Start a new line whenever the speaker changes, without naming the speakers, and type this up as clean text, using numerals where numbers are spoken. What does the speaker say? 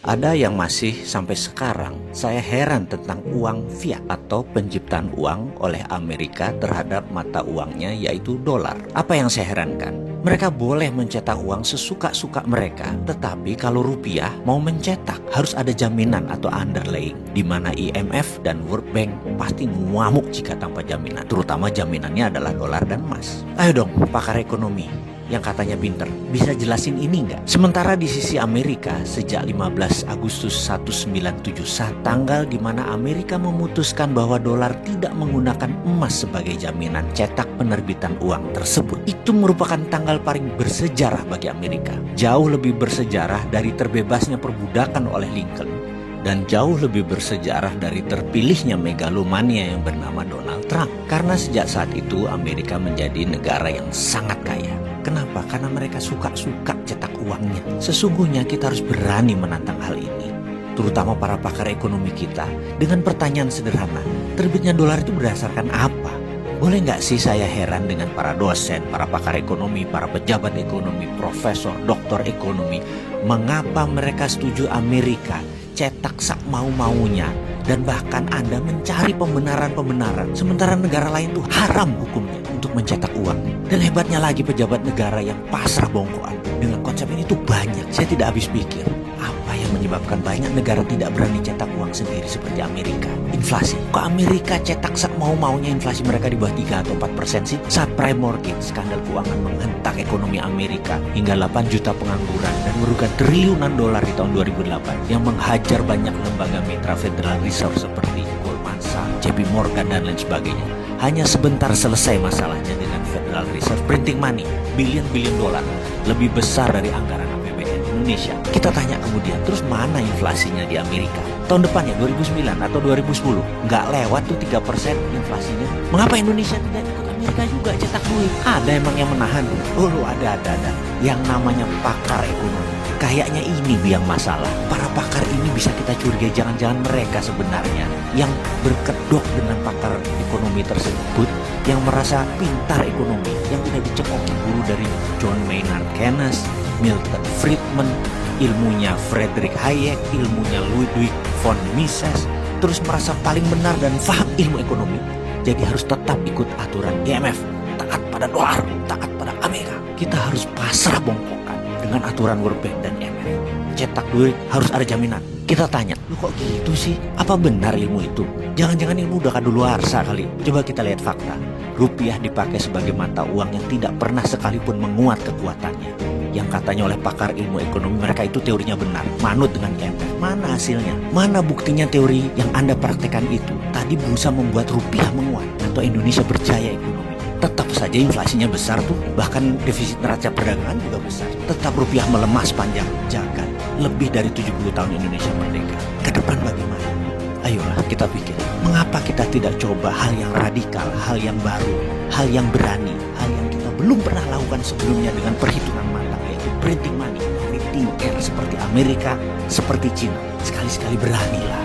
Ada yang masih sampai sekarang saya heran tentang uang fiat atau penciptaan uang oleh Amerika terhadap mata uangnya yaitu dolar. Apa yang saya herankan? Mereka boleh mencetak uang sesuka-suka mereka, tetapi kalau rupiah mau mencetak harus ada jaminan atau underlying, di mana IMF dan World Bank pasti ngamuk jika tanpa jaminan, terutama jaminannya adalah dolar dan emas. Ayo dong pakar ekonomi yang katanya pinter, bisa jelasin ini nggak? Sementara di sisi Amerika, sejak 15 Agustus 1971, tanggal di mana Amerika memutuskan bahwa dolar tidak menggunakan emas sebagai jaminan cetak penerbitan uang tersebut. Itu merupakan tanggal paling bersejarah bagi Amerika. Jauh lebih bersejarah dari terbebasnya perbudakan oleh Lincoln, dan jauh lebih bersejarah dari terpilihnya megalomania yang bernama Donald Trump. Karena sejak saat itu Amerika menjadi negara yang sangat kaya. Kenapa? Karena mereka suka-suka cetak uangnya. Sesungguhnya kita harus berani menantang hal ini, terutama para pakar ekonomi kita, dengan pertanyaan sederhana, terbitnya dolar itu berdasarkan apa? Boleh nggak sih saya heran dengan para dosen, para pakar ekonomi, para pejabat ekonomi, profesor, doktor ekonomi, mengapa mereka setuju Amerika cetak sak mau-maunya, dan bahkan Anda mencari pembenaran-pembenaran, sementara negara lain tuh haram hukumnya untuk mencetak uang. Dan hebatnya lagi pejabat negara yang pasrah bongkoan dengan konsep ini tuh banyak. Saya tidak habis pikir, apa yang menyebabkan banyak negara tidak berani cetak uang sendiri seperti Amerika? Inflasi. Kok Amerika cetak sak mau-maunya, inflasi mereka di bawah 3 atau 4% sih? Subprime mortgage, skandal keuangan menghentak ekonomi Amerika hingga 8 juta pengangguran dan merugikan triliunan dolar di tahun 2008 yang menghajar banyak lembaga mitra Federal Reserve seperti Goldman Sachs, JP Morgan dan lain sebagainya. Hanya sebentar selesai masalahnya dengan Federal Reserve printing money billion dolar, lebih besar dari anggaran APBN Indonesia. Kita tanya kemudian, terus mana inflasinya di Amerika? Tahun depan ya 2009 atau 2010 nggak lewat tuh 3% inflasinya. Mengapa Indonesia tidak ikut Amerika juga cetak duit? Ada emang yang menahan? Oh ada. Yang namanya pakar ekonomi. Kayaknya ini yang masalah. Para pakar ini bisa kita curigai jangan-jangan mereka sebenarnya yang berkedok dengan pakar ekonomi tersebut, yang merasa pintar ekonomi, yang udah dicekoki guru dari John Maynard Keynes, Milton Friedman, ilmunya Friedrich Hayek, ilmunya Ludwig von Mises, terus merasa paling benar dan paham ilmu ekonomi, jadi harus tetap ikut aturan IMF, taat pada dolar, taat pada Amerika. Kita harus pasrah bongkokan dengan aturan World Bank dan IMF. Cetak duit harus ada jaminan. Kita tanya, lu kok gitu sih? Apa benar ilmu itu? Jangan-jangan ilmu udah kadaluarsa kali. Coba kita lihat fakta. Rupiah dipakai sebagai mata uang yang tidak pernah sekalipun menguat kekuatannya. Yang katanya oleh pakar ilmu ekonomi mereka itu teorinya benar, manut dengan IMF. Mana hasilnya? Mana buktinya teori yang Anda praktekkan itu tadi berusaha membuat rupiah menguat atau Indonesia berjaya ekonomi? Tetap saja inflasinya besar tuh, bahkan defisit neraca perdagangan juga besar. Tetap rupiah melemah sepanjang jagat. Lebih dari 70 tahun Indonesia merdeka. Ke depan bagaimana? Ayolah kita pikir, mengapa kita tidak coba hal yang radikal, hal yang baru, hal yang berani, hal yang kita belum pernah lakukan sebelumnya dengan perhitungan matang, yaitu printing money, printing air seperti Amerika, seperti Cina. Sekali-sekali beranilah.